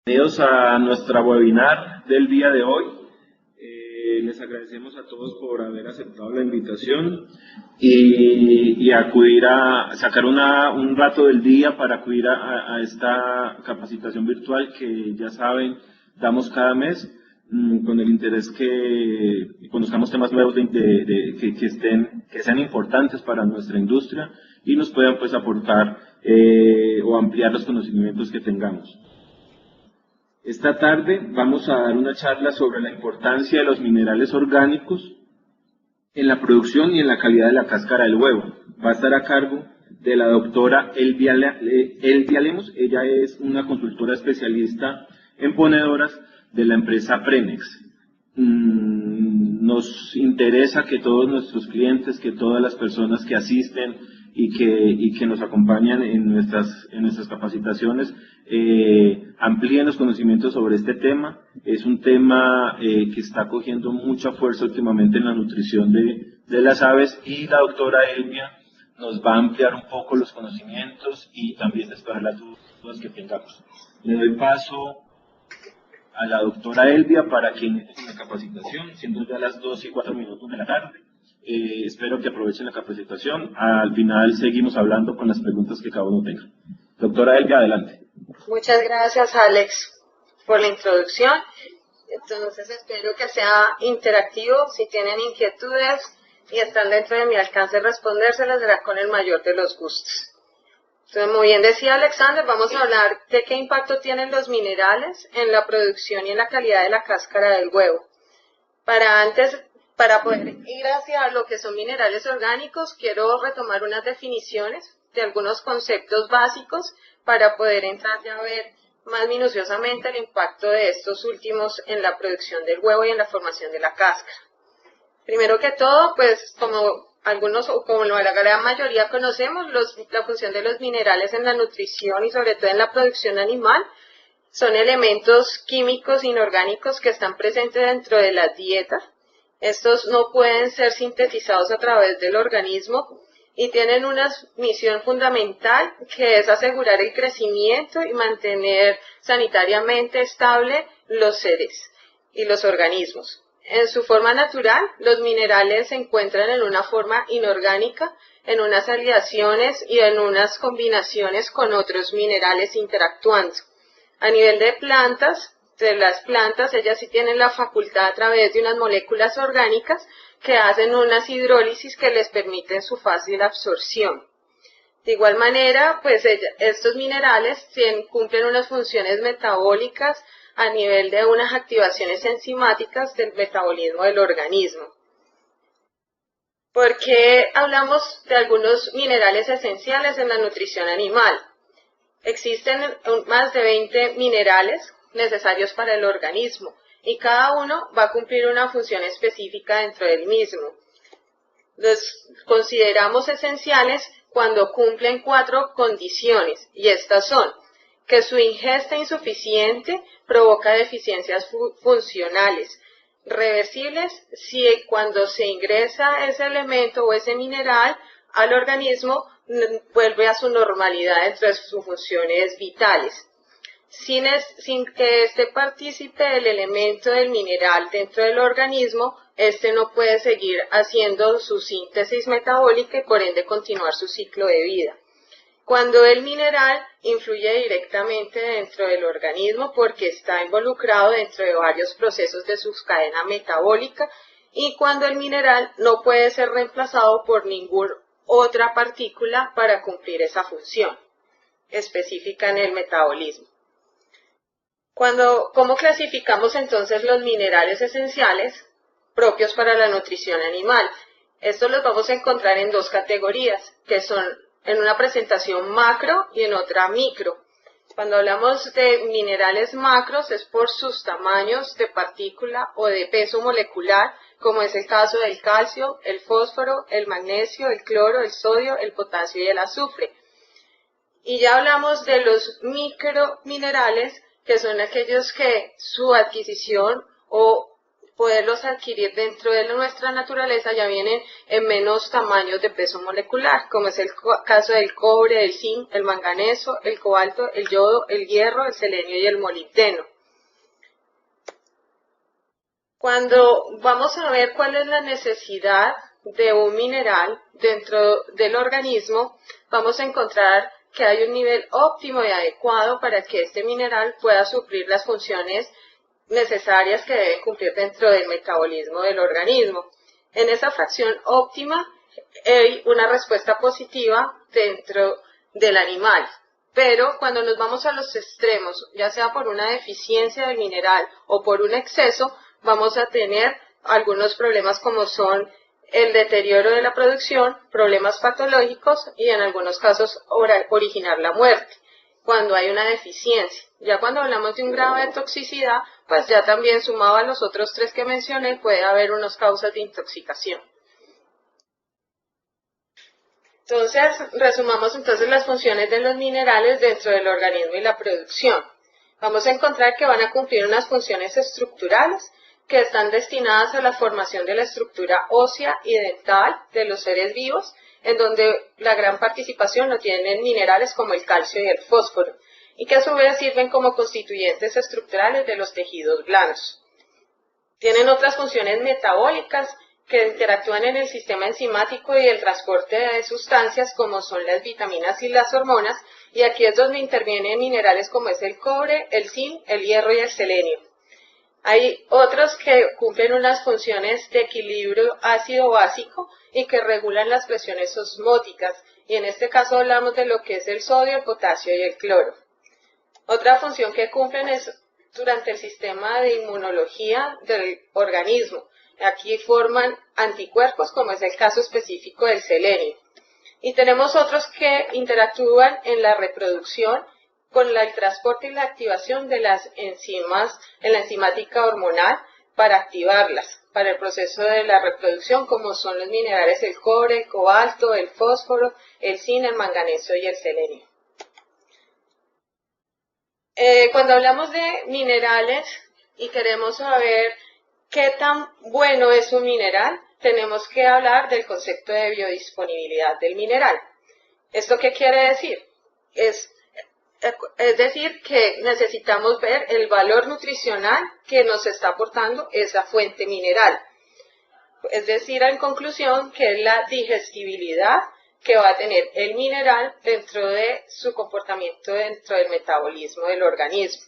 Bienvenidos a nuestra webinar del día de hoy. Les agradecemos a todos por haber aceptado la invitación y acudir a sacar un rato del día para acudir a esta capacitación virtual que ya saben damos cada mes con el interés que conozcamos temas nuevos que sean importantes para nuestra industria y nos puedan pues aportar o ampliar los conocimientos que tengamos. Esta tarde vamos a dar una charla sobre la importancia de los minerales orgánicos en la producción y en la calidad de la cáscara del huevo. Va a estar a cargo de la doctora Elvia Lemos. Ella es una consultora especialista en ponedoras de la empresa Premex. Nos interesa que todos nuestros clientes, que todas las personas que asisten y que nos acompañan en nuestras capacitaciones amplíen los conocimientos sobre este tema. Es un tema que está cogiendo mucha fuerza últimamente en la nutrición de las aves, y la doctora Elvia nos va a ampliar un poco los conocimientos y también despejar las dudas que tengamos. Le doy paso a la doctora Elvia para que inicie la capacitación, siendo ya las 2:04 de la tarde. Espero que aprovechen la capacitación. Al final seguimos hablando con las preguntas que cada uno tenga. Doctora Elvia, adelante. Muchas gracias, Alex, por la introducción. Entonces espero que sea interactivo. Si tienen inquietudes y están dentro de mi alcance respondérselas, será con el mayor de los gustos. Entonces, muy bien decía Alexander, vamos a hablar de qué impacto tienen los minerales en la producción y en la calidad de la cáscara del huevo. Para poder ir hacia lo que son minerales orgánicos, quiero retomar unas definiciones de algunos conceptos básicos para poder entrar ya a ver más minuciosamente el impacto de estos últimos en la producción del huevo y en la formación de la cáscara. Primero que todo, pues como algunos o como la gran mayoría conocemos, la función de los minerales en la nutrición y sobre todo en la producción animal son elementos químicos inorgánicos que están presentes dentro de la dieta. Estos no pueden ser sintetizados a través del organismo y tienen una misión fundamental, que es asegurar el crecimiento y mantener sanitariamente estable los seres y los organismos. En su forma natural, los minerales se encuentran en una forma inorgánica, en unas aleaciones y en unas combinaciones con otros minerales interactuando. A nivel de plantas, las plantas, ellas sí tienen la facultad a través de unas moléculas orgánicas que hacen unas hidrólisis que les permiten su fácil absorción. De igual manera, pues estos minerales cumplen unas funciones metabólicas a nivel de unas activaciones enzimáticas del metabolismo del organismo. ¿Por qué hablamos de algunos minerales esenciales en la nutrición animal? Existen más de 20 minerales necesarios para el organismo y cada uno va a cumplir una función específica dentro del mismo. Los consideramos esenciales cuando cumplen 4 condiciones, y estas son: que su ingesta insuficiente provoca deficiencias funcionales, reversibles si cuando se ingresa ese elemento o ese mineral al organismo vuelve a su normalidad entre sus funciones vitales. Sin que éste participe del elemento del mineral dentro del organismo, éste no puede seguir haciendo su síntesis metabólica y por ende continuar su ciclo de vida. Cuando el mineral influye directamente dentro del organismo porque está involucrado dentro de varios procesos de su cadena metabólica, y cuando el mineral no puede ser reemplazado por ninguna otra partícula para cumplir esa función específica en el metabolismo. ¿Cómo clasificamos entonces los minerales esenciales propios para la nutrición animal? Estos los vamos a encontrar en 2 categorías, que son en una presentación macro y en otra micro. Cuando hablamos de minerales macros es por sus tamaños de partícula o de peso molecular, como es el caso del calcio, el fósforo, el magnesio, el cloro, el sodio, el potasio y el azufre. Y ya hablamos de los microminerales, que son aquellos que su adquisición o poderlos adquirir dentro de nuestra naturaleza ya vienen en menos tamaños de peso molecular, como es el caso del cobre, el zinc, el manganeso, el cobalto, el yodo, el hierro, el selenio y el molibdeno. Cuando vamos a ver cuál es la necesidad de un mineral dentro del organismo, vamos a encontrar que hay un nivel óptimo y adecuado para que este mineral pueda suplir las funciones necesarias que deben cumplir dentro del metabolismo del organismo. En esa fracción óptima hay una respuesta positiva dentro del animal, pero cuando nos vamos a los extremos, ya sea por una deficiencia del mineral o por un exceso, vamos a tener algunos problemas como son el deterioro de la producción, problemas patológicos y en algunos casos originar la muerte cuando hay una deficiencia. Ya cuando hablamos de un grado de toxicidad, pues ya también sumado a los otros tres que mencioné, puede haber unas causas de intoxicación. Entonces, resumamos entonces las funciones de los minerales dentro del organismo y la producción. Vamos a encontrar que van a cumplir unas funciones estructurales que están destinadas a la formación de la estructura ósea y dental de los seres vivos, en donde la gran participación lo tienen minerales como el calcio y el fósforo, y que a su vez sirven como constituyentes estructurales de los tejidos blandos. Tienen otras funciones metabólicas que interactúan en el sistema enzimático y el transporte de sustancias como son las vitaminas y las hormonas, y aquí es donde intervienen minerales como es el cobre, el zinc, el hierro y el selenio. Hay otros que cumplen unas funciones de equilibrio ácido-básico y que regulan las presiones osmóticas, y en este caso hablamos de lo que es el sodio, el potasio y el cloro. Otra función que cumplen es durante el sistema de inmunología del organismo. Aquí forman anticuerpos, como es el caso específico del selenio. Y tenemos otros que interactúan en la reproducción con el transporte y la activación de las enzimas en la enzimática hormonal para activarlas para el proceso de la reproducción, como son los minerales el cobre, el cobalto, el fósforo, el zinc, el manganeso y el selenio. Cuando hablamos de minerales y queremos saber qué tan bueno es un mineral, tenemos que hablar del concepto de biodisponibilidad del mineral. ¿Esto qué quiere decir? Es decir, que necesitamos ver el valor nutricional que nos está aportando esa fuente mineral. Es decir, en conclusión, que es la digestibilidad que va a tener el mineral dentro de su comportamiento dentro del metabolismo del organismo.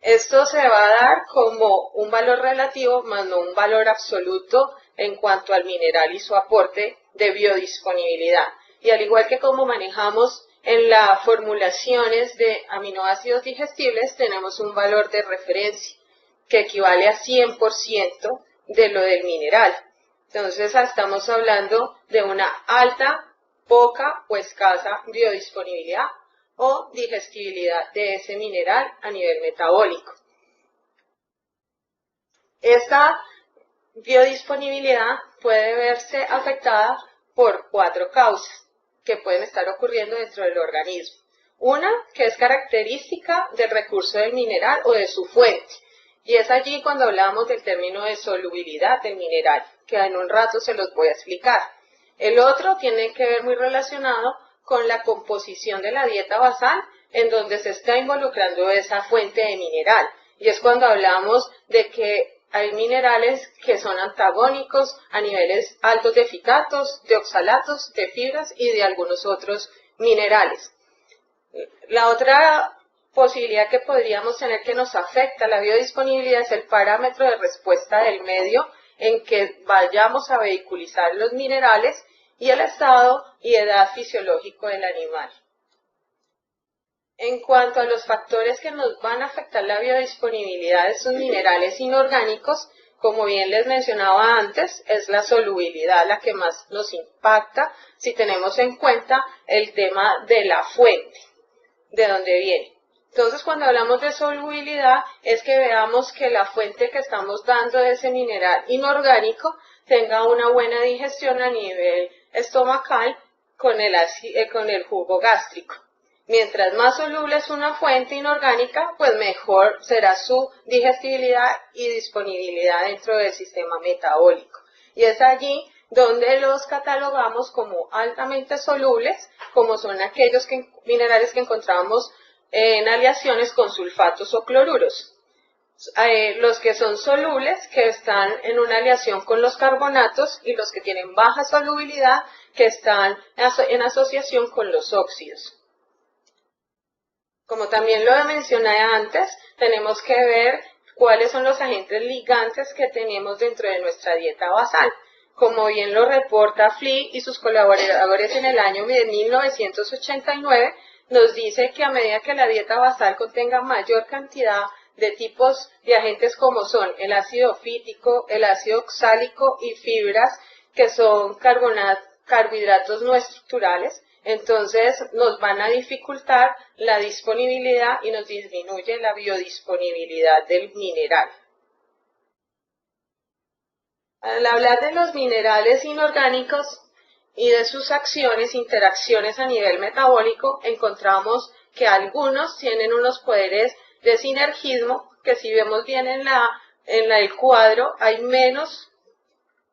Esto se va a dar como un valor relativo, más no un valor absoluto en cuanto al mineral y su aporte de biodisponibilidad. Y al igual que como manejamos en las formulaciones de aminoácidos digestibles, tenemos un valor de referencia que equivale a 100% de lo del mineral. Entonces estamos hablando de una alta, poca o escasa biodisponibilidad o digestibilidad de ese mineral a nivel metabólico. Esta biodisponibilidad puede verse afectada por 4 causas que pueden estar ocurriendo dentro del organismo. Una, que es característica del recurso del mineral o de su fuente, y es allí cuando hablamos del término de solubilidad del mineral, que en un rato se los voy a explicar. El otro tiene que ver muy relacionado con la composición de la dieta basal, en donde se está involucrando esa fuente de mineral, y es cuando hablamos de que hay minerales que son antagónicos a niveles altos de fitatos, de oxalatos, de fibras y de algunos otros minerales. La otra posibilidad que podríamos tener que nos afecta la biodisponibilidad es el parámetro de respuesta del medio en que vayamos a vehiculizar los minerales y el estado y edad fisiológico del animal. En cuanto a los factores que nos van a afectar la biodisponibilidad de estos minerales inorgánicos, como bien les mencionaba antes, es la solubilidad la que más nos impacta si tenemos en cuenta el tema de la fuente, de dónde viene. Entonces, cuando hablamos de solubilidad, es que veamos que la fuente que estamos dando de ese mineral inorgánico tenga una buena digestión a nivel estomacal con el jugo gástrico. Mientras más soluble es una fuente inorgánica, pues mejor será su digestibilidad y disponibilidad dentro del sistema metabólico. Y es allí donde los catalogamos como altamente solubles, como son aquellos minerales que encontramos en aleaciones con sulfatos o cloruros. Los que son solubles, que están en una aleación con los carbonatos, y los que tienen baja solubilidad, que están en asociación con los óxidos. Como también lo mencioné antes, tenemos que ver cuáles son los agentes ligantes que tenemos dentro de nuestra dieta basal. Como bien lo reporta Flea y sus colaboradores en el año de 1989, nos dice que a medida que la dieta basal contenga mayor cantidad de tipos de agentes como son el ácido fítico, el ácido oxálico y fibras, que son carbohidratos no estructurales, entonces nos van a dificultar la disponibilidad y nos disminuye la biodisponibilidad del mineral. Al hablar de los minerales inorgánicos y de sus interacciones a nivel metabólico, encontramos que algunos tienen unos poderes de sinergismo, que si vemos bien en el cuadro, hay menos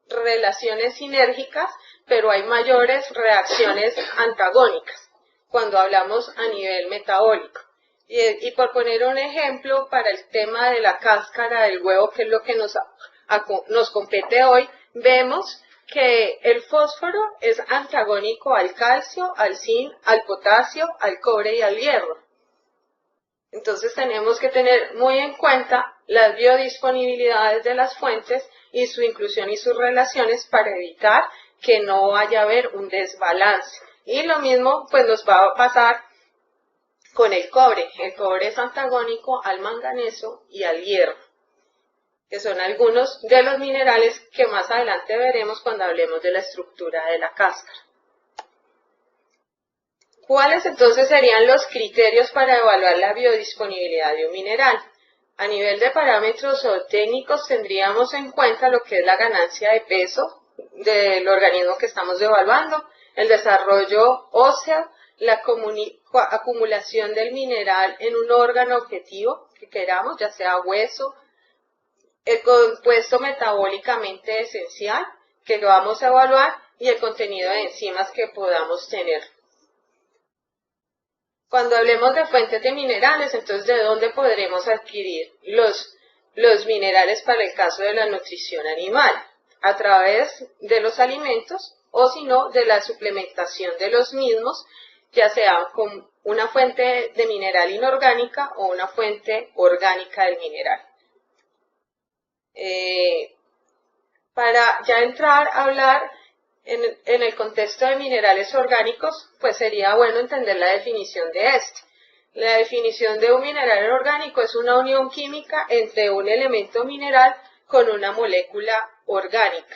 relaciones sinérgicas, pero hay mayores reacciones antagónicas cuando hablamos a nivel metabólico. Y por poner un ejemplo, para el tema de la cáscara del huevo, que es lo que nos compete hoy, vemos que el fósforo es antagónico al calcio, al zinc, al potasio, al cobre y al hierro. Entonces tenemos que tener muy en cuenta las biodisponibilidades de las fuentes y su inclusión y sus relaciones para evitar que no vaya a haber un desbalance. Y lo mismo pues nos va a pasar con el cobre. El cobre es antagónico al manganeso y al hierro, que son algunos de los minerales que más adelante veremos cuando hablemos de la estructura de la cáscara. ¿Cuáles entonces serían los criterios para evaluar la biodisponibilidad de un mineral? A nivel de parámetros técnicos tendríamos en cuenta lo que es la ganancia de peso del organismo que estamos evaluando, el desarrollo óseo, la acumulación del mineral en un órgano objetivo que queramos, ya sea hueso, el compuesto metabólicamente esencial que lo vamos a evaluar y el contenido de enzimas que podamos tener. Cuando hablemos de fuentes de minerales, entonces ¿de dónde podremos adquirir los minerales para el caso de la nutrición animal? A través de los alimentos o si no de la suplementación de los mismos, ya sea con una fuente de mineral inorgánica o una fuente orgánica del mineral. Para ya entrar a hablar en el contexto de minerales orgánicos, pues sería bueno entender la definición de este. La definición de un mineral orgánico es una unión química entre un elemento mineral con una molécula orgánica.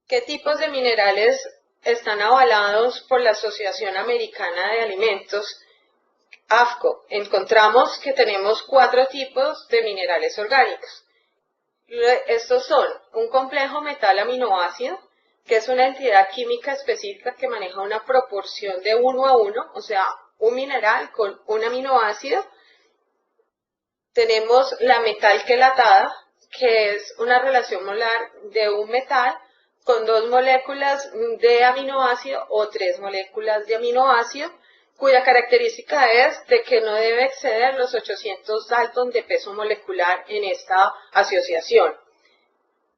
¿Qué tipos de minerales están avalados por la Asociación Americana de Alimentos, AFCO? Encontramos que tenemos 4 tipos de minerales orgánicos. Estos son un complejo metal aminoácido, que es una entidad química específica que maneja una proporción de 1 a 1, o sea, un mineral con un aminoácido. Tenemos la metal quelatada, que es una relación molar de un metal con 2 moléculas de aminoácido o 3 moléculas de aminoácido, cuya característica es de que no debe exceder los 800 Dalton de peso molecular en esta asociación.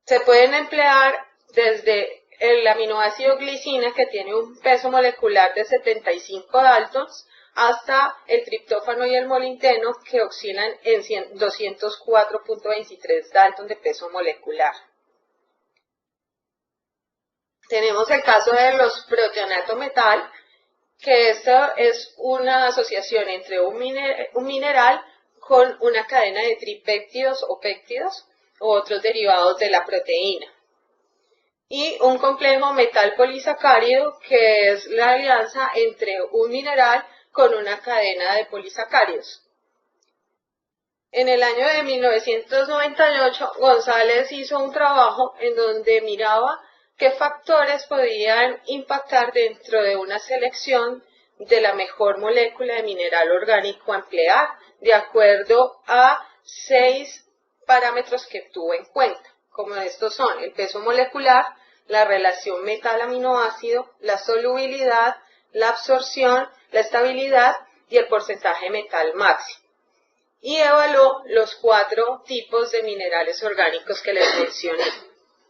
Se pueden emplear desde el aminoácido glicina, que tiene un peso molecular de 75 Daltons, hasta el triptófano y el molibdeno, que oscilan en 204.23 Dalton de peso molecular. Tenemos el caso de los proteonato metal, que esta es una asociación entre un mineral con una cadena de tripéptidos o péptidos u otros derivados de la proteína. Y un complejo metal polisacárido, que es la alianza entre un mineral con una cadena de polisacáridos. En el año de 1998, González hizo un trabajo en donde miraba qué factores podían impactar dentro de una selección de la mejor molécula de mineral orgánico a emplear, de acuerdo a 6 parámetros que tuvo en cuenta, como estos son el peso molecular, la relación metal-aminoácido, la solubilidad, la absorción, la estabilidad y el porcentaje de metal máximo. Y evaluó los 4 tipos de minerales orgánicos que les mencioné.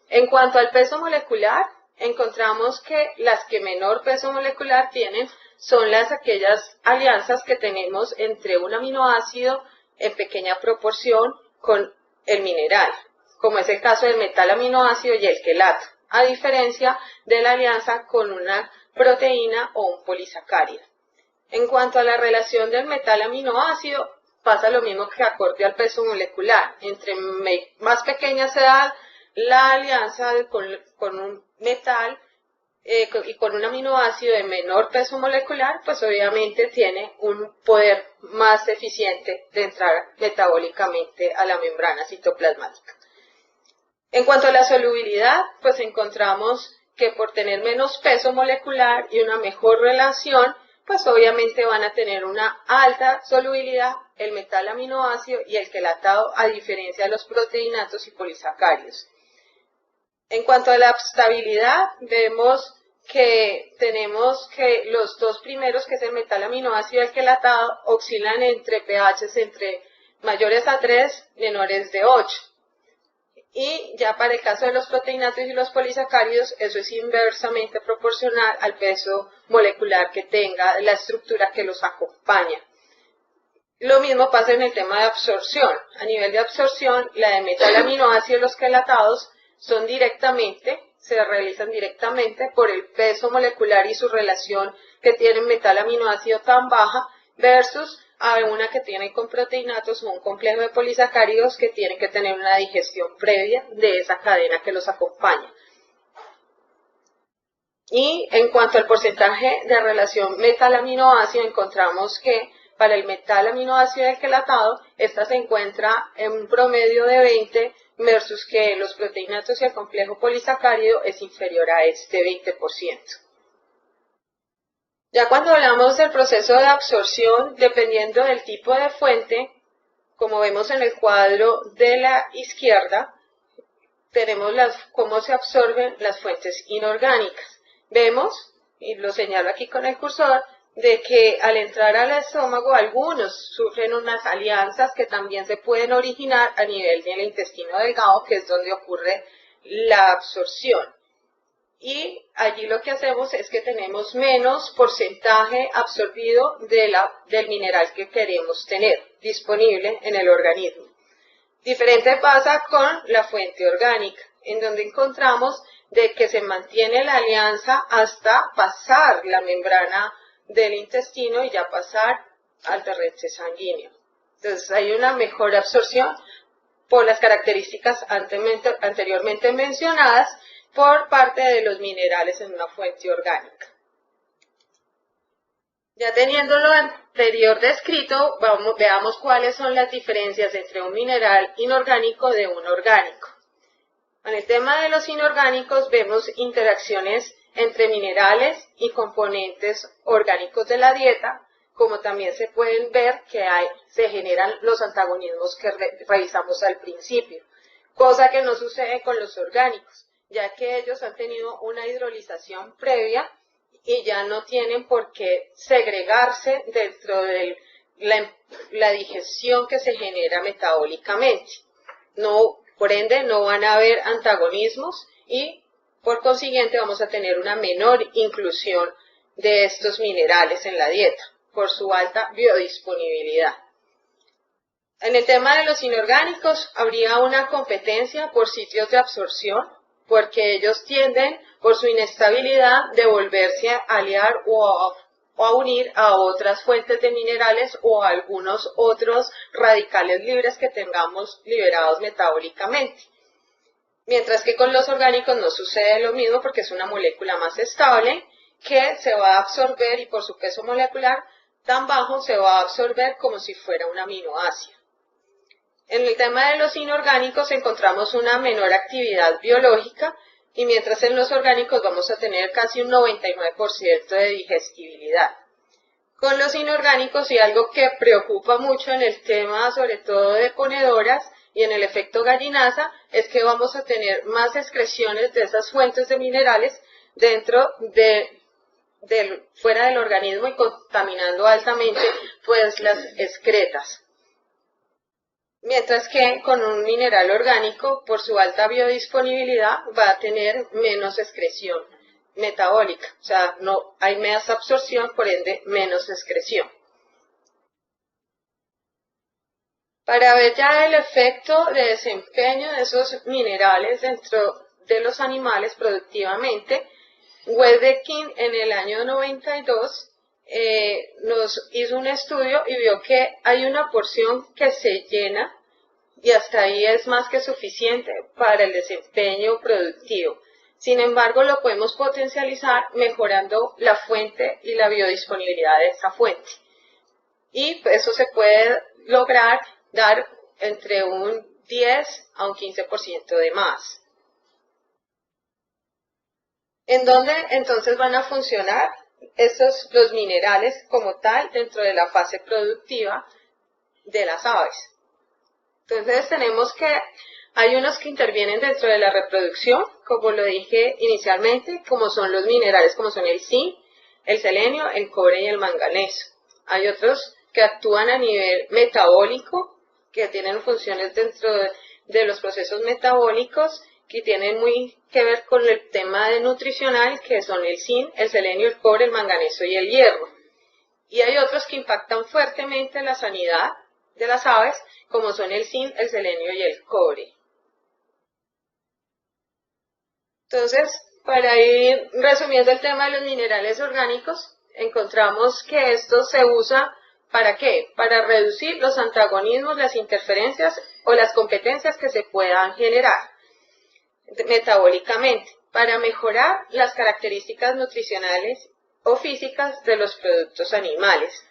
En cuanto al peso molecular, encontramos que las que menor peso molecular tienen son aquellas alianzas que tenemos entre un aminoácido en pequeña proporción con el mineral, como es el caso del metal aminoácido y el quelato, a diferencia de la alianza con una proteína o un polisacárido. En cuanto a la relación del metal aminoácido, pasa lo mismo que acorde al peso molecular. Entre más pequeña sea la alianza con un metal y con un aminoácido de menor peso molecular, pues obviamente tiene un poder más eficiente de entrar metabólicamente a la membrana citoplasmática. En cuanto a la solubilidad, pues encontramos que por tener menos peso molecular y una mejor relación, pues obviamente van a tener una alta solubilidad el metal aminoácido y el quelatado, a diferencia de los proteinatos y polisacáridos. En cuanto a la estabilidad, vemos que tenemos que los dos primeros, que es el metal aminoácido y el quelatado, oscilan entre pHs entre mayores a 3, menores de 8. Y ya para el caso de los proteinatos y los polisacáridos, eso es inversamente proporcional al peso molecular que tenga la estructura que los acompaña. Lo mismo pasa en el tema de absorción. A nivel de absorción, la de metal aminoácido y los quelatados se realizan directamente por el peso molecular y su relación que tiene metal aminoácido tan baja versus a una que tiene con proteinatos o un complejo de polisacáridos que tienen que tener una digestión previa de esa cadena que los acompaña. Y en cuanto al porcentaje de relación metal-aminoácido, encontramos que para el metal aminoácido y el quelatado, esta se encuentra en un promedio de 20 versus que los proteinatos y el complejo polisacárido es inferior a este 20%. Ya cuando hablamos del proceso de absorción, dependiendo del tipo de fuente, como vemos en el cuadro de la izquierda, tenemos cómo se absorben las fuentes inorgánicas. Vemos, y lo señalo aquí con el cursor, de que al entrar al estómago algunos sufren unas alianzas que también se pueden originar a nivel del intestino delgado, que es donde ocurre la absorción. Y allí lo que hacemos es que tenemos menos porcentaje absorbido del mineral que queremos tener disponible en el organismo. Diferente pasa con la fuente orgánica, en donde encontramos de que se mantiene la alianza hasta pasar la membrana del intestino y ya pasar al torrente sanguíneo. Entonces hay una mejor absorción por las características anteriormente mencionadas por parte de los minerales en una fuente orgánica. Ya teniendo lo anterior descrito, veamos cuáles son las diferencias entre un mineral inorgánico de un orgánico. En el tema de los inorgánicos vemos interacciones entre minerales y componentes orgánicos de la dieta, como también se pueden ver que se generan los antagonismos que revisamos al principio, cosa que no sucede con los orgánicos, ya que ellos han tenido una hidrolización previa y ya no tienen por qué segregarse dentro de la digestión que se genera metabólicamente. Por ende, no van a haber antagonismos y por consiguiente vamos a tener una menor inclusión de estos minerales en la dieta por su alta biodisponibilidad. En el tema de los inorgánicos habría una competencia por sitios de absorción, porque ellos tienden, por su inestabilidad, de volverse a aliar o a unir a otras fuentes de minerales o a algunos otros radicales libres que tengamos liberados metabólicamente. Mientras que con los orgánicos no sucede lo mismo porque es una molécula más estable que se va a absorber y por su peso molecular tan bajo se va a absorber como si fuera un aminoácido. En el tema de los inorgánicos encontramos una menor actividad biológica y mientras en los orgánicos vamos a tener casi un 99% de digestibilidad. con los inorgánicos, y algo que preocupa mucho en el tema, sobre todo de ponedoras y en el efecto gallinaza, es que vamos a tener más excreciones de esas fuentes de minerales dentro fuera del organismo y contaminando altamente pues las excretas. Mientras que con un mineral orgánico, por su alta biodisponibilidad, va a tener menos excreción metabólica, o sea, no hay menos absorción, por ende menos excreción. Para ver ya el efecto de desempeño de esos minerales dentro de los animales productivamente, Wedekind en el año 92 nos hizo un estudio y vio que hay una porción que se llena y hasta ahí es más que suficiente para el desempeño productivo. Sin embargo, lo podemos potencializar mejorando la fuente y la biodisponibilidad de esa fuente. Y eso se puede lograr dar entre un 10 a un 15% de más. ¿En dónde entonces van a funcionar los minerales como tal dentro de la fase productiva de las aves? Entonces tenemos que hay unos que intervienen dentro de la reproducción, como lo dije inicialmente, como son los minerales, como son el zinc, el selenio, el cobre y el manganeso. Hay otros que actúan a nivel metabólico, que tienen funciones dentro de los procesos metabólicos, que tienen muy que ver con el tema de nutricional, que son el zinc, el selenio, el cobre, el manganeso y el hierro. Y hay otros que impactan fuertemente la sanidad de las aves, como son el zinc, el selenio y el cobre. Entonces, para ir resumiendo el tema de los minerales orgánicos, encontramos que esto se usa ¿para qué? Para reducir los antagonismos, las interferencias o las competencias que se puedan generar metabólicamente, para mejorar las características nutricionales o físicas de los productos animales,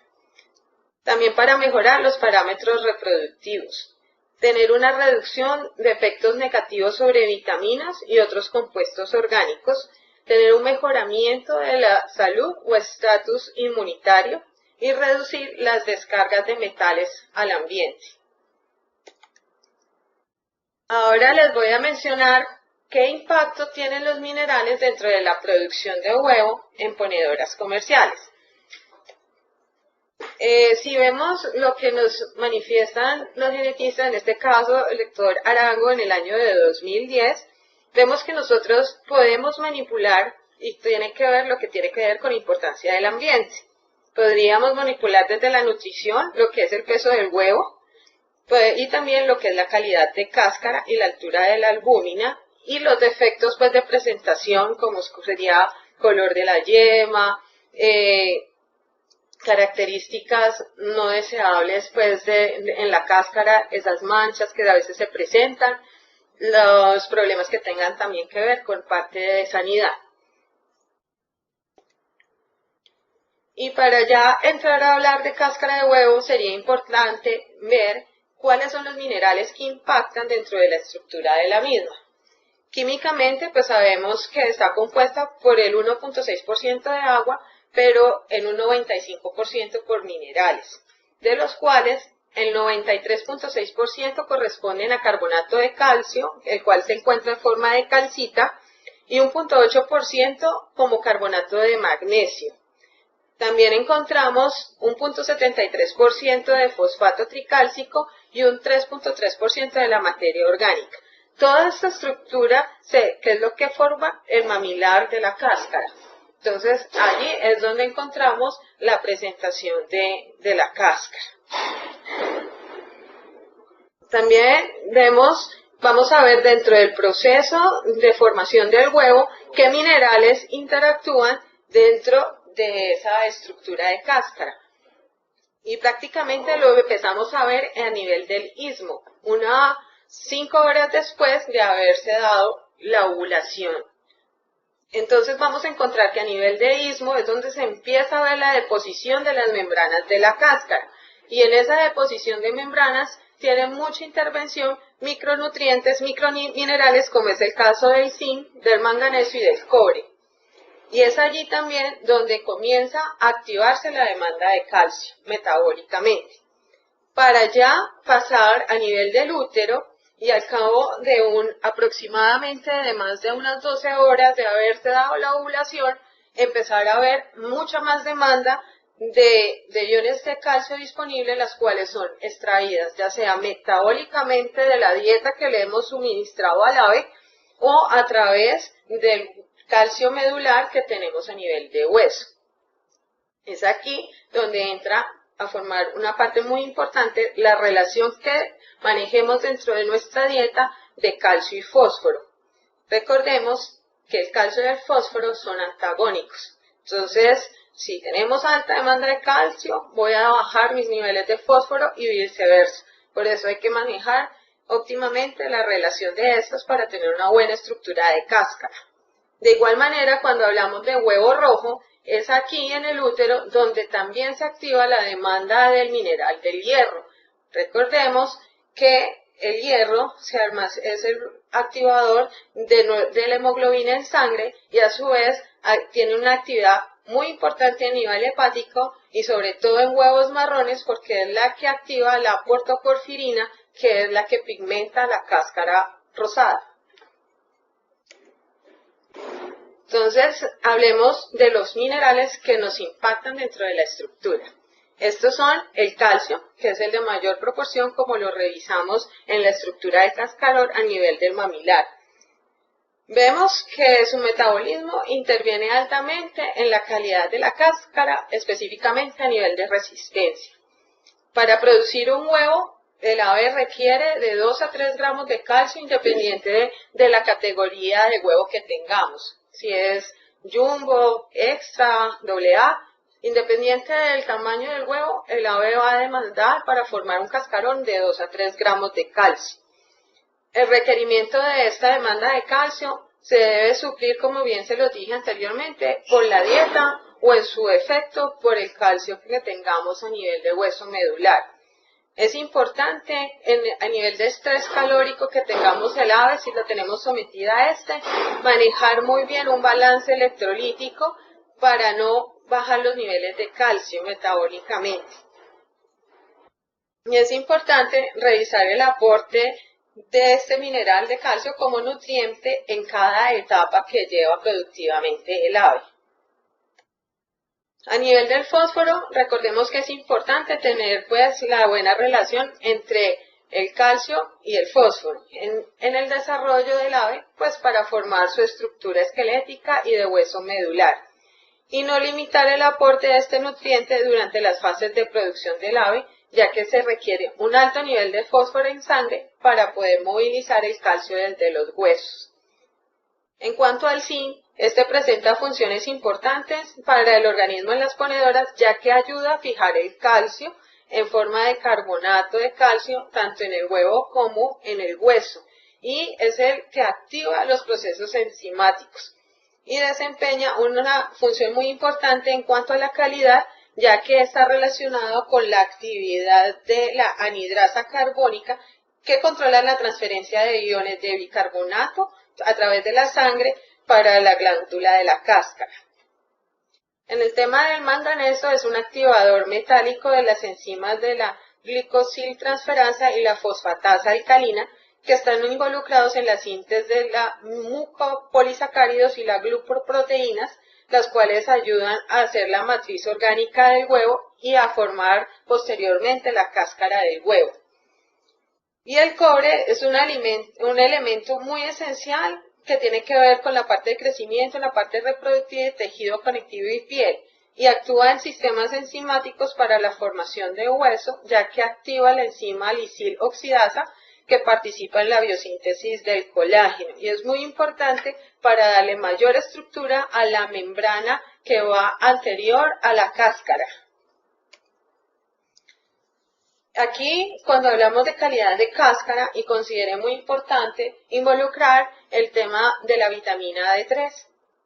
también para mejorar los parámetros reproductivos, tener una reducción de efectos negativos sobre vitaminas y otros compuestos orgánicos, tener un mejoramiento de la salud o estatus inmunitario y reducir las descargas de metales al ambiente. Ahora les voy a mencionar qué impacto tienen los minerales dentro de la producción de huevo en ponedoras comerciales. Si vemos lo que nos manifiestan los genetistas, en este caso el doctor Arango en el año de 2010, vemos que nosotros podemos manipular, y tiene que ver lo que tiene que ver con la importancia del ambiente. Podríamos manipular desde la nutrición, lo que es el peso del huevo, y también lo que es la calidad de cáscara y la altura de la albúmina, y los defectos pues de presentación, como sería color de la yema, características no deseables pues en la cáscara, esas manchas que a veces se presentan, los problemas que tengan también que ver con parte de sanidad. Y para ya entrar a hablar de cáscara de huevo, sería importante ver cuáles son los minerales que impactan dentro de la estructura de la misma. Químicamente, pues sabemos que está compuesta por el 1.6% de agua, pero en un 95% por minerales, de los cuales el 93.6% corresponden a carbonato de calcio, el cual se encuentra en forma de calcita, y un 0.8% como carbonato de magnesio. También encontramos un 0.73% de fosfato tricálcico y un 3.3% de la materia orgánica. Toda esta estructura, que es lo que forma el mamilar de la cáscara. Entonces, allí es donde encontramos la presentación de la cáscara. También vamos a ver dentro del proceso de formación del huevo qué minerales interactúan dentro de esa estructura de cáscara. Y prácticamente lo empezamos a ver a nivel del istmo, 5 horas después de haberse dado la ovulación. Entonces vamos a encontrar que a nivel de istmo es donde se empieza a ver la deposición de las membranas de la cáscara. Y en esa deposición de membranas tienen mucha intervención micronutrientes, microminerales, como es el caso del zinc, del manganeso y del cobre. Y es allí también donde comienza a activarse la demanda de calcio metabólicamente, para ya pasar a nivel del útero y al cabo de aproximadamente de más de unas 12 horas de haberse dado la ovulación, empezar a haber mucha más demanda de iones de calcio disponibles, las cuales son extraídas ya sea metabólicamente de la dieta que le hemos suministrado al ave o a través del calcio medular que tenemos a nivel de hueso. Es aquí donde entra a formar una parte muy importante la relación que manejemos dentro de nuestra dieta de calcio y fósforo. Recordemos que el calcio y el fósforo son antagónicos. Entonces, si tenemos alta demanda de calcio, voy a bajar mis niveles de fósforo y viceversa. Por eso hay que manejar óptimamente la relación de estos para tener una buena estructura de cáscara. De igual manera, cuando hablamos de huevo rojo, es aquí en el útero donde también se activa la demanda del mineral del hierro. Recordemos que el hierro es el activador de la hemoglobina en sangre y a su vez tiene una actividad muy importante a nivel hepático y sobre todo en huevos marrones porque es la que activa la portoporfirina, que es la que pigmenta la cáscara rosada. Entonces, hablemos de los minerales que nos impactan dentro de la estructura. Estos son el calcio, que es el de mayor proporción, como lo revisamos en la estructura de cascarón a nivel del mamilar. Vemos que su metabolismo interviene altamente en la calidad de la cáscara, específicamente a nivel de resistencia. Para producir un huevo, el ave requiere de 2 a 3 gramos de calcio independiente de la categoría de huevo que tengamos. Si es jumbo, extra, AA, independiente del tamaño del huevo, el ave va a demandar para formar un cascarón de 2 a 3 gramos de calcio. El requerimiento de esta demanda de calcio se debe suplir, como bien se lo dije anteriormente, por la dieta o en su efecto por el calcio que tengamos a nivel de hueso medular. Es importante a nivel de estrés calórico que tengamos el ave, si lo tenemos sometida a manejar muy bien un balance electrolítico para no bajar los niveles de calcio metabólicamente. Y es importante revisar el aporte de este mineral de calcio como nutriente en cada etapa que lleva productivamente el ave. A nivel del fósforo, recordemos que es importante tener pues la buena relación entre el calcio y el fósforo en el desarrollo del ave, pues para formar su estructura esquelética y de hueso medular, y no limitar el aporte de este nutriente durante las fases de producción del ave, ya que se requiere un alto nivel de fósforo en sangre para poder movilizar el calcio desde los huesos. En cuanto al zinc, este presenta funciones importantes para el organismo en las ponedoras, ya que ayuda a fijar el calcio en forma de carbonato de calcio tanto en el huevo como en el hueso, y es el que activa los procesos enzimáticos y desempeña una función muy importante en cuanto a la calidad, ya que está relacionado con la actividad de la anhidrasa carbónica que controla la transferencia de iones de bicarbonato a través de la sangre para la glándula de la cáscara. En el tema del manganeso, es un activador metálico de las enzimas de la glicosiltransferasa y la fosfatasa alcalina, que están involucrados en la síntesis de la mucopolisacáridos y la glucoproteínas, las cuales ayudan a hacer la matriz orgánica del huevo y a formar posteriormente la cáscara del huevo. Y el cobre es un elemento muy esencial que tiene que ver con la parte de crecimiento, la parte reproductiva de tejido conectivo y piel, y actúa en sistemas enzimáticos para la formación de hueso, ya que activa la enzima lisil oxidasa que participa en la biosíntesis del colágeno, y es muy importante para darle mayor estructura a la membrana que va anterior a la cáscara. Aquí, cuando hablamos de calidad de cáscara, y consideré muy importante involucrar el tema de la vitamina D3,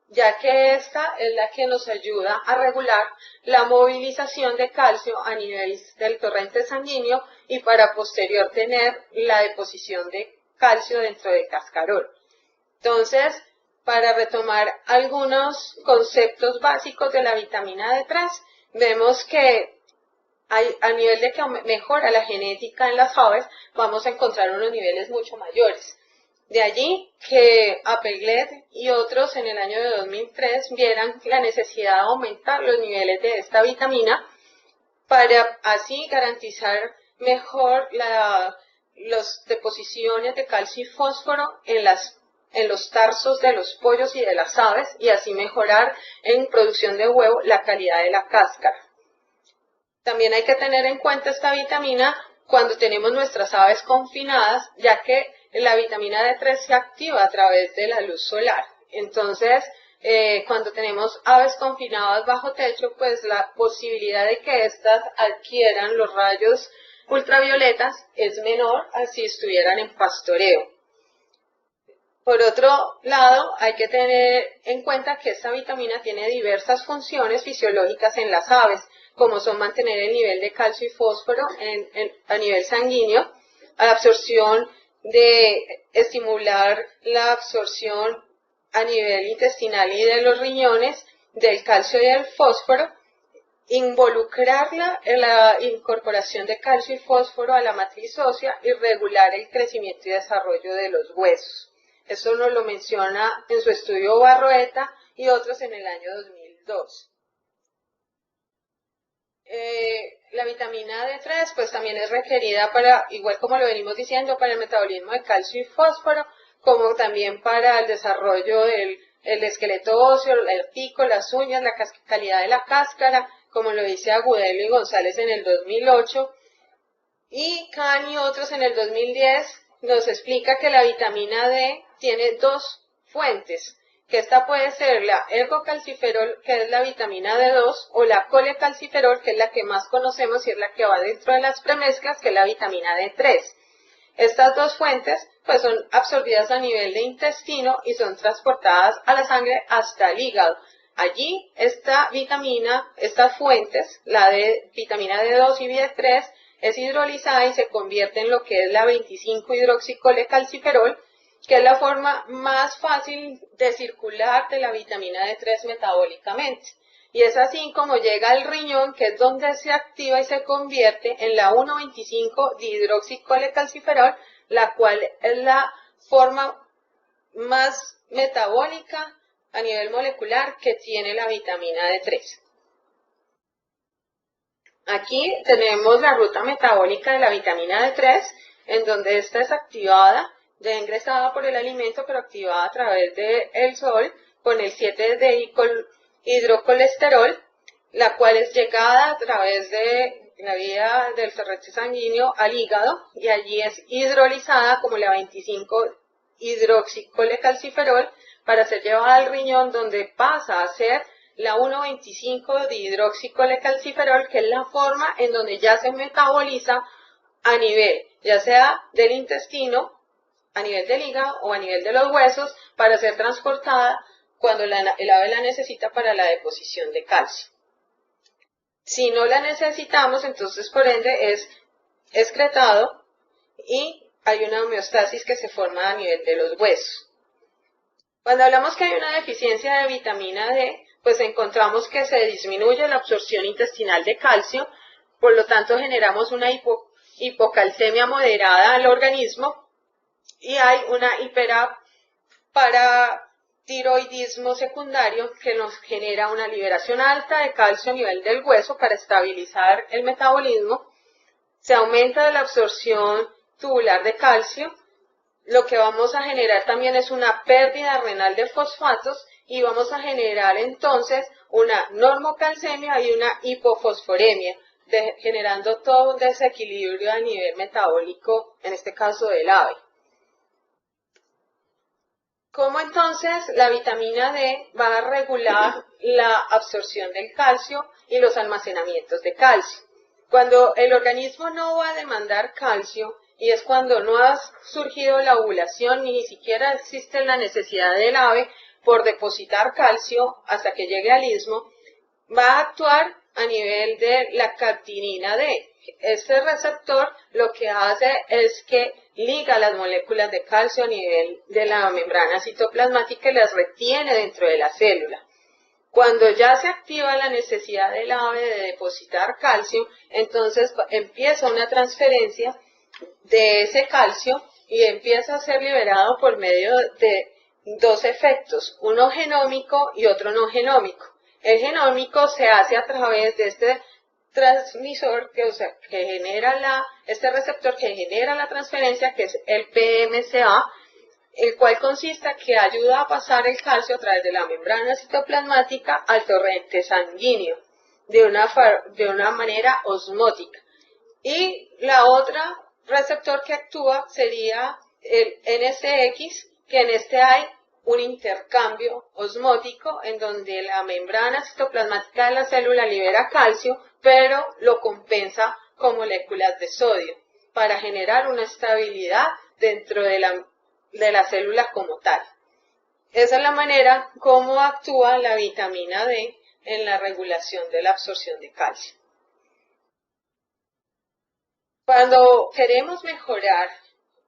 ya que esta es la que nos ayuda a regular la movilización de calcio a nivel del torrente sanguíneo y para posterior tener la deposición de calcio dentro del cascarón. Entonces, para retomar algunos conceptos básicos de la vitamina D3, vemos que a nivel de que mejora la genética en las aves, vamos a encontrar unos niveles mucho mayores. De allí que Applegate y otros en el año de 2003 vieran la necesidad de aumentar los niveles de esta vitamina para así garantizar mejor las deposiciones de calcio y fósforo en los tarsos de los pollos y de las aves y así mejorar en producción de huevo la calidad de la cáscara. También hay que tener en cuenta esta vitamina cuando tenemos nuestras aves confinadas, ya que la vitamina D3 se activa a través de la luz solar. Entonces, cuando tenemos aves confinadas bajo techo, pues la posibilidad de que éstas adquieran los rayos ultravioletas es menor a si estuvieran en pastoreo. Por otro lado, hay que tener en cuenta que esta vitamina tiene diversas funciones fisiológicas en las aves, como son mantener el nivel de calcio y fósforo a nivel sanguíneo, estimular la absorción a nivel intestinal y de los riñones del calcio y del fósforo, involucrarla en la incorporación de calcio y fósforo a la matriz ósea y regular el crecimiento y desarrollo de los huesos. Esto nos lo menciona en su estudio Barroeta y otros en el año 2002. La vitamina D3 pues también es requerida para, igual como lo venimos diciendo, para el metabolismo de calcio y fósforo, como también para el desarrollo del esqueleto óseo, el pico, las uñas, la calidad de la cáscara, como lo dice Agudelo y González en el 2008, y Kahn y otros en el 2010 nos explica que la vitamina D tiene dos fuentes, que esta puede ser la ergocalciferol, que es la vitamina D2, o la colecalciferol, que es la que más conocemos y es la que va dentro de las premezclas, que es la vitamina D3. Estas dos fuentes pues son absorbidas a nivel de intestino y son transportadas a la sangre hasta el hígado. Allí esta vitamina, estas fuentes, la de vitamina D2 y D3, es hidrolizada y se convierte en lo que es la 25-hidroxicolecalciferol, que es la forma más fácil de circular de la vitamina D3 metabólicamente. Y es así como llega al riñón, que es donde se activa y se convierte en la 1,25-dihidroxicolecalciferol, la cual es la forma más metabólica a nivel molecular que tiene la vitamina D3. Aquí tenemos la ruta metabólica de la vitamina D3, en donde esta es activada, ya ingresada por el alimento, pero activada a través del sol con el 7-dihidrocolesterol, la cual es llegada a través de la vía del torrente sanguíneo al hígado y allí es hidrolizada como la 25-hidroxicolecalciferol para ser llevada al riñón, donde pasa a ser la 1,25-dihidroxicolecalciferol, que es la forma en donde ya se metaboliza a nivel, ya sea del intestino, a nivel del hígado o a nivel de los huesos, para ser transportada cuando el ave la necesita para la deposición de calcio. Si no la necesitamos, entonces por ende es excretado y hay una homeostasis que se forma a nivel de los huesos. Cuando hablamos que hay una deficiencia de vitamina D, pues encontramos que se disminuye la absorción intestinal de calcio, por lo tanto generamos una hipocalcemia moderada al organismo y hay una hiperparatiroidismo secundario que nos genera una liberación alta de calcio a nivel del hueso para estabilizar el metabolismo. Se aumenta la absorción tubular de calcio. Lo que vamos a generar también es una pérdida renal de fosfatos y vamos a generar entonces una normocalcemia y una hipofosforemia, generando todo un desequilibrio a nivel metabólico, en este caso del ave. ¿Cómo entonces la vitamina D va a regular la absorción del calcio y los almacenamientos de calcio? Cuando el organismo no va a demandar calcio, y es cuando no ha surgido la ovulación ni siquiera existe la necesidad del ave por depositar calcio hasta que llegue al istmo, va a actuar a nivel de la captinina D. Este receptor lo que hace es que liga las moléculas de calcio a nivel de la membrana citoplasmática y las retiene dentro de la célula. Cuando ya se activa la necesidad del AVE de depositar calcio, entonces empieza una transferencia de ese calcio y empieza a ser liberado por medio de dos efectos, uno genómico y otro no genómico. El genómico se hace a través de este transmisor que genera este receptor que genera la transferencia, que es el PMCA, el cual consiste en que ayuda a pasar el calcio a través de la membrana citoplasmática al torrente sanguíneo de una manera osmótica. Y la otra receptor que actúa sería el NSX, que en este hay un intercambio osmótico en donde la membrana citoplasmática de la célula libera calcio, pero lo compensa con moléculas de sodio para generar una estabilidad dentro de la célula como tal. Esa es la manera como actúa la vitamina D en la regulación de la absorción de calcio. Cuando queremos mejorar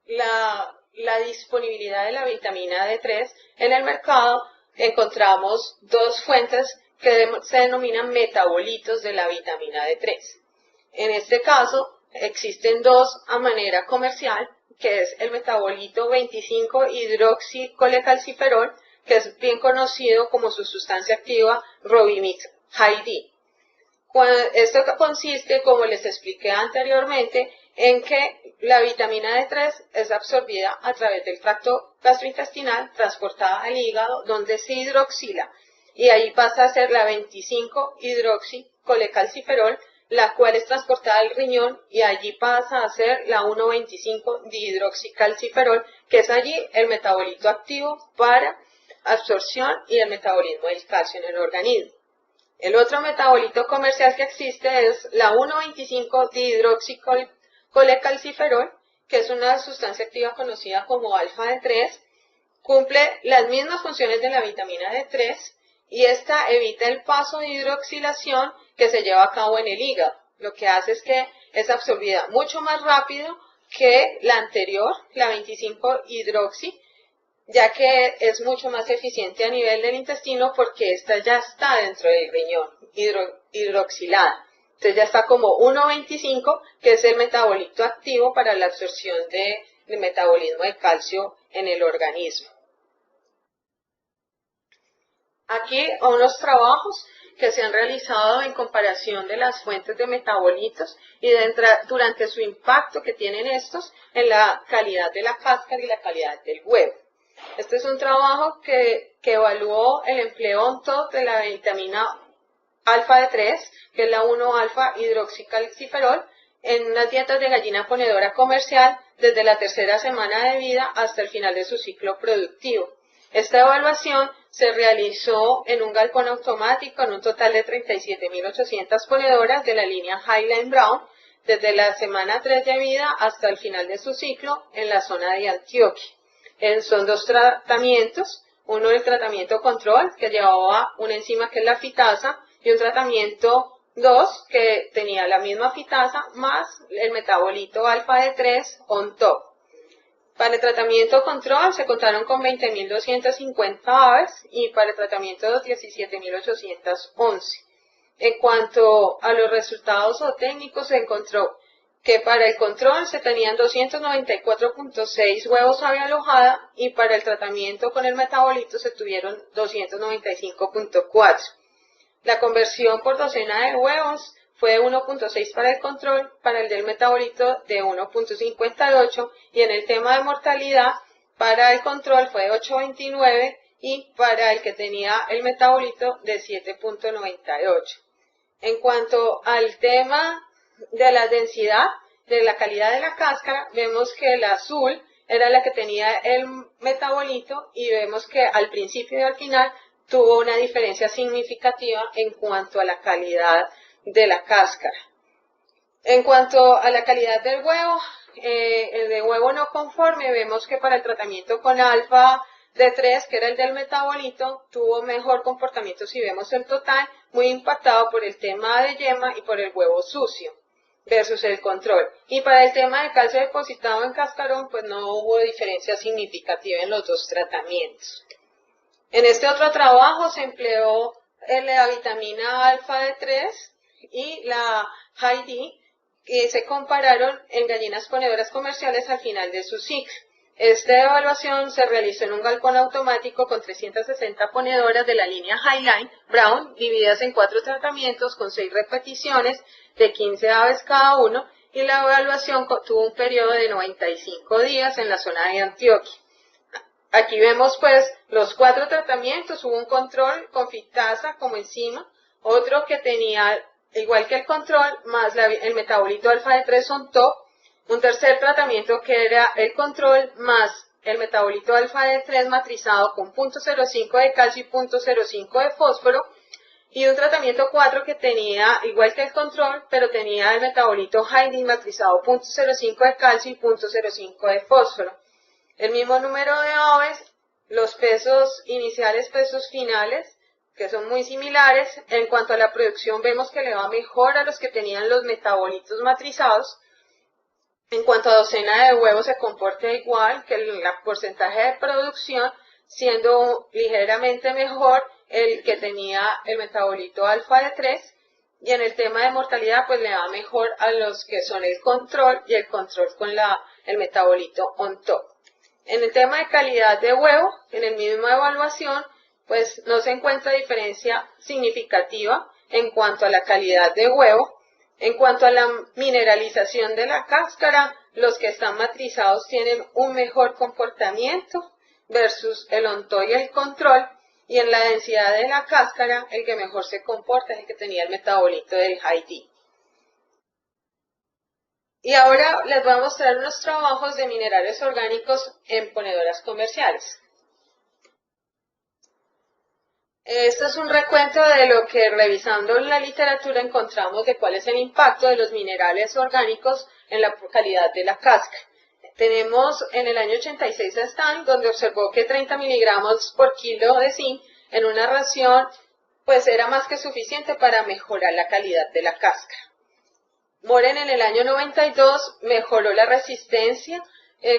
la disponibilidad de la vitamina D3 en el mercado, encontramos dos fuentes que se denominan metabolitos de la vitamina D3. En este caso, existen dos a manera comercial, que es el metabolito 25-hidroxicolecalciferol, que es bien conocido como su sustancia activa Robimix High-D. Esto consiste, como les expliqué anteriormente, en que la vitamina D3 es absorbida a través del tracto gastrointestinal, transportada al hígado, donde se hidroxila, y ahí pasa a ser la 25-hidroxicolecalciferol, la cual es transportada al riñón, y allí pasa a ser la 1,25-dihidroxicalciferol, que es allí el metabolito activo para absorción y el metabolismo del calcio en el organismo. El otro metabolito comercial que existe es la 1,25-dihidroxicolecalciferol, que es una sustancia activa conocida como alfa-D3, cumple las mismas funciones de la vitamina D3 y esta evita el paso de hidroxilación que se lleva a cabo en el hígado. Lo que hace es que es absorbida mucho más rápido que la anterior, la 25-hidroxi, ya que es mucho más eficiente a nivel del intestino porque esta ya está dentro del riñón, hidroxilada. Entonces ya está como 1,25, que es el metabolito activo para la absorción del metabolismo de calcio en el organismo. Aquí unos trabajos que se han realizado en comparación de las fuentes de metabolitos y durante su impacto que tienen estos en la calidad de la cáscara y la calidad del huevo. Este es un trabajo que evaluó el empleo on-top de la vitamina alfa-D3, que es la 1-alfa-hidroxicalciferol, en unas dietas de gallina ponedora comercial desde la tercera semana de vida hasta el final de su ciclo productivo. Esta evaluación se realizó en un galpón automático en un total de 37.800 ponedoras de la línea Highline Brown, desde la semana 3 de vida hasta el final de su ciclo en la zona de Antioquia. Son dos tratamientos, uno el tratamiento control, que llevaba una enzima que es la fitasa, y un tratamiento 2 que tenía la misma fitasa más el metabolito alfa-D3 on top. Para el tratamiento control se contaron con 20.250 aves y para el tratamiento 17.811. En cuanto a los resultados zootécnicos, se encontró que para el control se tenían 294.6 huevos ave alojada y para el tratamiento con el metabolito se tuvieron 295.4. La conversión por docena de huevos fue de 1.6 para el control, para el del metabolito de 1.58 y en el tema de mortalidad para el control fue de 8.29 y para el que tenía el metabolito de 7.98. En cuanto al tema de la densidad, de la calidad de la cáscara, vemos que el azul era la que tenía el metabolito y vemos que al principio y al final tuvo una diferencia significativa en cuanto a la calidad de la cáscara. En cuanto a la calidad del huevo, el de huevo no conforme, vemos que para el tratamiento con alfa D3, que era el del metabolito, tuvo mejor comportamiento si vemos el total, muy impactado por el tema de yema y por el huevo sucio. versus el control. Y para el tema de calcio depositado en cascarón, pues no hubo diferencia significativa en los dos tratamientos. En este otro trabajo se empleó la vitamina alfa D3 y la High-D, que se compararon en gallinas ponedoras comerciales al final de su ciclo. Esta evaluación se realizó en un galpón automático con 360 ponedoras de la línea Highline Brown, divididas en 4 tratamientos con 6 repeticiones de 15 aves cada uno, y la evaluación tuvo un periodo de 95 días en la zona de Antioquia. Aquí vemos pues los 4 tratamientos, hubo un control con fitasa como enzima, otro que tenía, igual que el control, más el metabolito alfa D3 on top, un tercer tratamiento que era el control más el metabolito alfa D3 matrizado con 0.05 de calcio y 0.05 de fósforo, y un tratamiento 4 que tenía, igual que el control, pero tenía el metabolito High-D matrizado 0.05 de calcio y 0.05 de fósforo. El mismo número de aves, los pesos iniciales, pesos finales, que son muy similares. En cuanto a la producción, vemos que le va mejor a los que tenían los metabolitos matrizados. En cuanto a docena de huevos, se comporta igual que el porcentaje de producción, siendo ligeramente mejor el que tenía el metabolito alfa D3. Y en el tema de mortalidad, pues le va mejor a los que son el control y el control con el metabolito on top. En el tema de calidad de huevo, en el mismo evaluación, pues no se encuentra diferencia significativa en cuanto a la calidad de huevo. En cuanto a la mineralización de la cáscara, los que están matrizados tienen un mejor comportamiento versus el on-top y el control, y en la densidad de la cáscara, el que mejor se comporta es el que tenía el metabolito del High-D. Y ahora les voy a mostrar unos trabajos de minerales orgánicos en ponedoras comerciales. Esto es un recuento de lo que, revisando la literatura, encontramos de cuál es el impacto de los minerales orgánicos en la calidad de la cáscara. Tenemos en el año 86 a Stan, donde observó que 30 miligramos por kilo de zinc en una ración pues era más que suficiente para mejorar la calidad de la cáscara. Moren en el año 92 mejoró la resistencia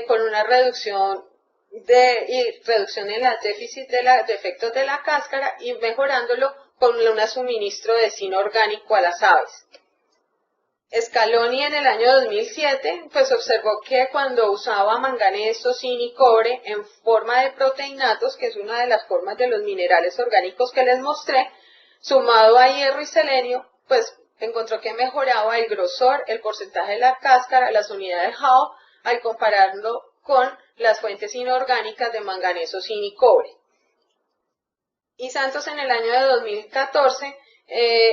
con una reducción en los déficits de efectos de la cáscara y mejorándolo con un suministro de zinc orgánico a las aves. Scaloni en el año 2007 pues observó que cuando usaba manganeso, zinc y cobre en forma de proteinatos, que es una de las formas de los minerales orgánicos que les mostré, sumado a hierro y selenio, pues encontró que mejoraba el grosor, el porcentaje de la cáscara, las unidades Howe, al compararlo con las fuentes inorgánicas de manganeso, zinc y cobre. Y Santos en el año de 2014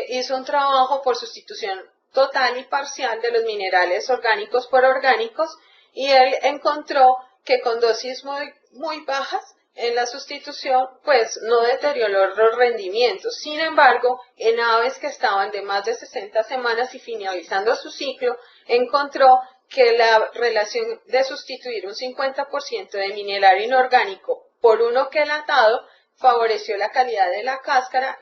hizo un trabajo por sustitución total y parcial de los minerales orgánicos por orgánicos, y él encontró que con dosis muy bajas en la sustitución pues no deterioró los rendimientos. Sin embargo, en aves que estaban de más de 60 semanas y finalizando su ciclo, encontró que la relación de sustituir un 50% de mineral inorgánico por uno quelatado favoreció la calidad de la cáscara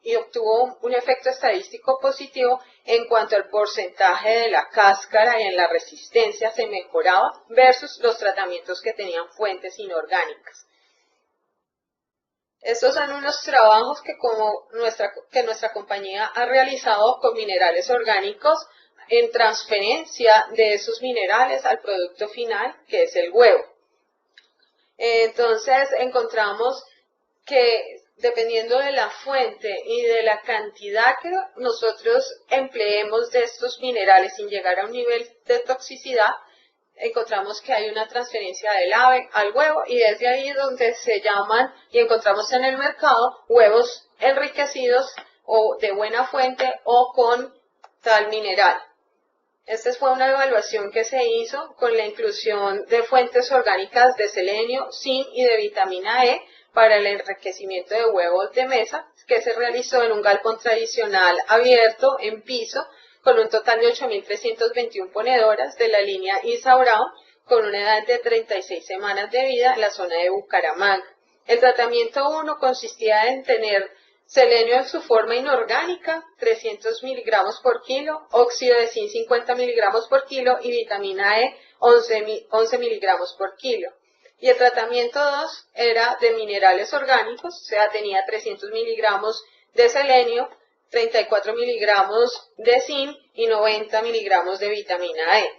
y obtuvo un efecto estadístico positivo en cuanto al porcentaje de la cáscara y en la resistencia se mejoraba versus los tratamientos que tenían fuentes inorgánicas. Estos son unos trabajos que nuestra compañía ha realizado con minerales orgánicos en transferencia de esos minerales al producto final, que es el huevo. Entonces encontramos que dependiendo de la fuente y de la cantidad que nosotros empleemos de estos minerales sin llegar a un nivel de toxicidad, encontramos que hay una transferencia del ave al huevo, y desde ahí es donde se llaman y encontramos en el mercado huevos enriquecidos o de buena fuente o con tal mineral. Esta fue una evaluación que se hizo con la inclusión de fuentes orgánicas de selenio, zinc y de vitamina E para el enriquecimiento de huevos de mesa, que se realizó en un galpón tradicional abierto en piso con un total de 8.321 ponedoras de la línea Isa Brown con una edad de 36 semanas de vida en la zona de Bucaramanga. El tratamiento 1 consistía en tener selenio en su forma inorgánica, 300 miligramos por kilo, óxido de zinc 50 miligramos por kilo y vitamina E 11 miligramos por kilo. Y el tratamiento 2 era de minerales orgánicos, o sea, tenía 300 miligramos de selenio, 34 miligramos de zinc y 90 miligramos de vitamina E.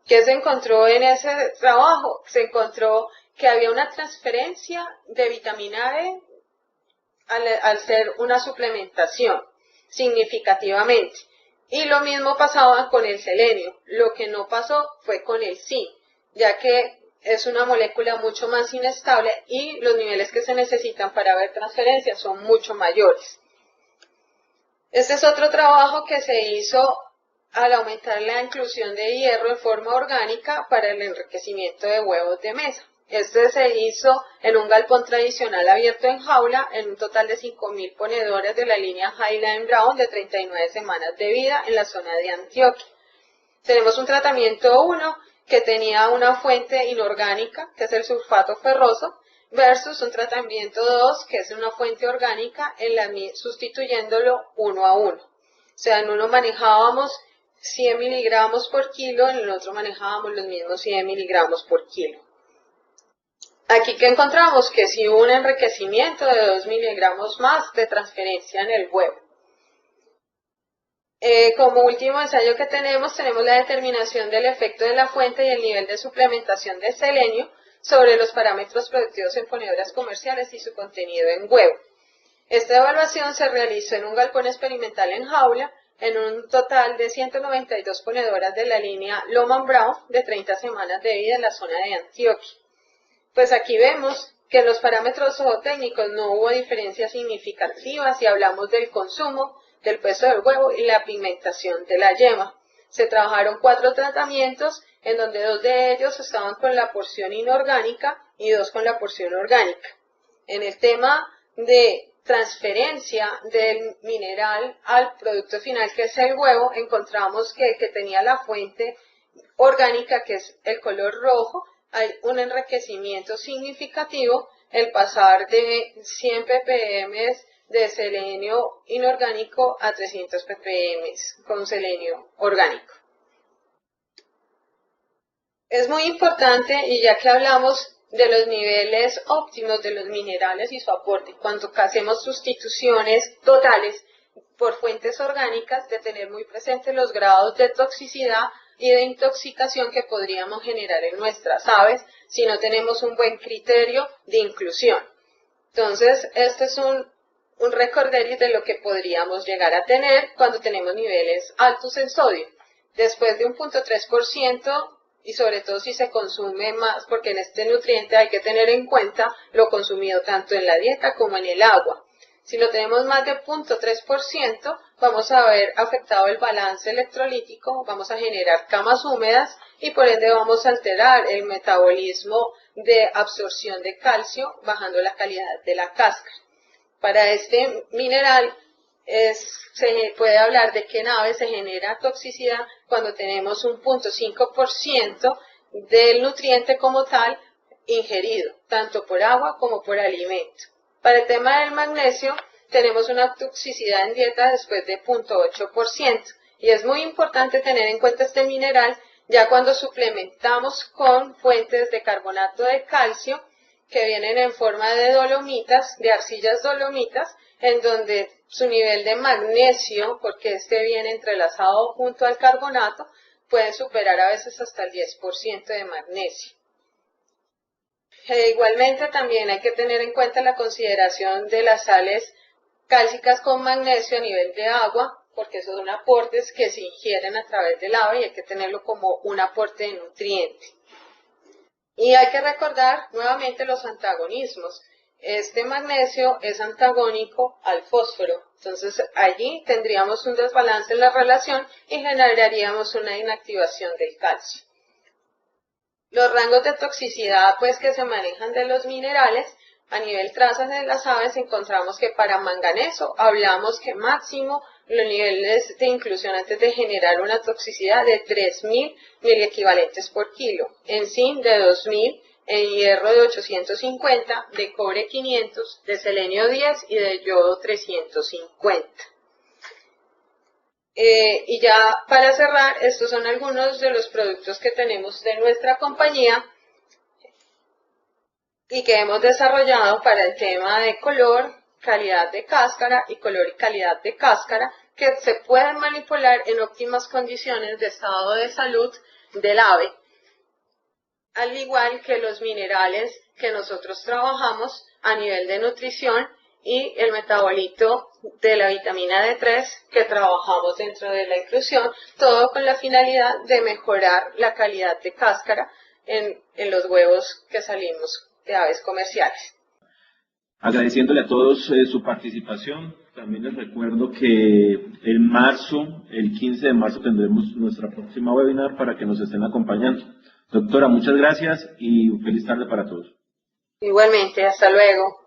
¿Qué se encontró en ese trabajo? Se encontró que había una transferencia de vitamina E al ser una suplementación, significativamente. Y lo mismo pasaba con el selenio. Lo que no pasó fue con el zinc, ya que es una molécula mucho más inestable y los niveles que se necesitan para ver transferencias son mucho mayores. Este es otro trabajo que se hizo al aumentar la inclusión de hierro en forma orgánica para el enriquecimiento de huevos de mesa. Este se hizo en un galpón tradicional abierto en jaula en un total de 5.000 ponedores de la línea Highline Brown de 39 semanas de vida en la zona de Antioquia. Tenemos un tratamiento 1 que tenía una fuente inorgánica, que es el sulfato ferroso, versus un tratamiento 2 que es una fuente orgánica sustituyéndolo 1 a 1. O sea, en uno manejábamos 100 miligramos por kilo, en el otro manejábamos los mismos 100 miligramos por kilo. Aquí que encontramos que sí hubo un enriquecimiento de 2 miligramos más de transferencia en el huevo. Como último ensayo que tenemos la determinación del efecto de la fuente y el nivel de suplementación de selenio sobre los parámetros productivos en ponedoras comerciales y su contenido en huevo. Esta evaluación se realizó en un galpón experimental en jaula en un total de 192 ponedoras de la línea Lohmann Brown de 30 semanas de vida en la zona de Antioquia. Pues aquí vemos que en los parámetros zootécnicos no hubo diferencias significativas si hablamos del consumo, del peso del huevo y la pigmentación de la yema. Se trabajaron 4 tratamientos en donde 2 de ellos estaban con la porción inorgánica y 2 con la porción orgánica. En el tema de transferencia del mineral al producto final, que es el huevo, encontramos que el que tenía la fuente orgánica, que es el color rojo, hay un enriquecimiento significativo, el pasar de 100 ppm de selenio inorgánico a 300 ppm con selenio orgánico. Es muy importante, y ya que hablamos de los niveles óptimos de los minerales y su aporte, cuando hacemos sustituciones totales por fuentes orgánicas, de tener muy presentes los grados de toxicidad y de intoxicación que podríamos generar en nuestras aves si no tenemos un buen criterio de inclusión. Entonces, este es un recorderis de lo que podríamos llegar a tener cuando tenemos niveles altos en sodio. Después de un 0.3%, y sobre todo si se consume más, porque en este nutriente hay que tener en cuenta lo consumido tanto en la dieta como en el agua. Si lo tenemos más de 0.3%, vamos a ver afectado el balance electrolítico, vamos a generar camas húmedas y por ende vamos a alterar el metabolismo de absorción de calcio, bajando la calidad de la cáscara. Para este mineral se puede hablar de que en aves se genera toxicidad cuando tenemos un 0.5% del nutriente como tal ingerido, tanto por agua como por alimento. Para el tema del magnesio, tenemos una toxicidad en dieta después de 0.8%. Y es muy importante tener en cuenta este mineral ya cuando suplementamos con fuentes de carbonato de calcio que vienen en forma de dolomitas, de arcillas dolomitas, en donde su nivel de magnesio, porque este viene entrelazado junto al carbonato, puede superar a veces hasta el 10% de magnesio. Igualmente también hay que tener en cuenta la consideración de las sales cálcicas con magnesio a nivel de agua, porque esos son aportes que se ingieren a través del ave y hay que tenerlo como un aporte de nutriente. Y hay que recordar nuevamente los antagonismos. Este magnesio es antagónico al fósforo, entonces allí tendríamos un desbalance en la relación y generaríamos una inactivación del calcio. Los rangos de toxicidad que se manejan de los minerales, a nivel trazas de las aves encontramos que para manganeso hablamos que máximo los niveles de inclusión antes de generar una toxicidad de 3.000 miliequivalentes por kilo, en zinc de 2.000, en hierro de 850, de cobre 500, de selenio 10 y de yodo 350. Y ya para cerrar, estos son algunos de los productos que tenemos de nuestra compañía y que hemos desarrollado para el tema de color, calidad de cáscara y color y calidad de cáscara, que se pueden manipular en óptimas condiciones de estado de salud del ave, al igual que los minerales que nosotros trabajamos a nivel de nutrición y el metabolito de la vitamina D3 que trabajamos dentro de la inclusión, todo con la finalidad de mejorar la calidad de cáscara en los huevos que salimos de aves comerciales. Agradeciéndole a todos su participación. También les recuerdo que en marzo, el 15 de marzo, tendremos nuestra próxima webinar para que nos estén acompañando. Doctora, muchas gracias y feliz tarde para todos. Igualmente, hasta luego.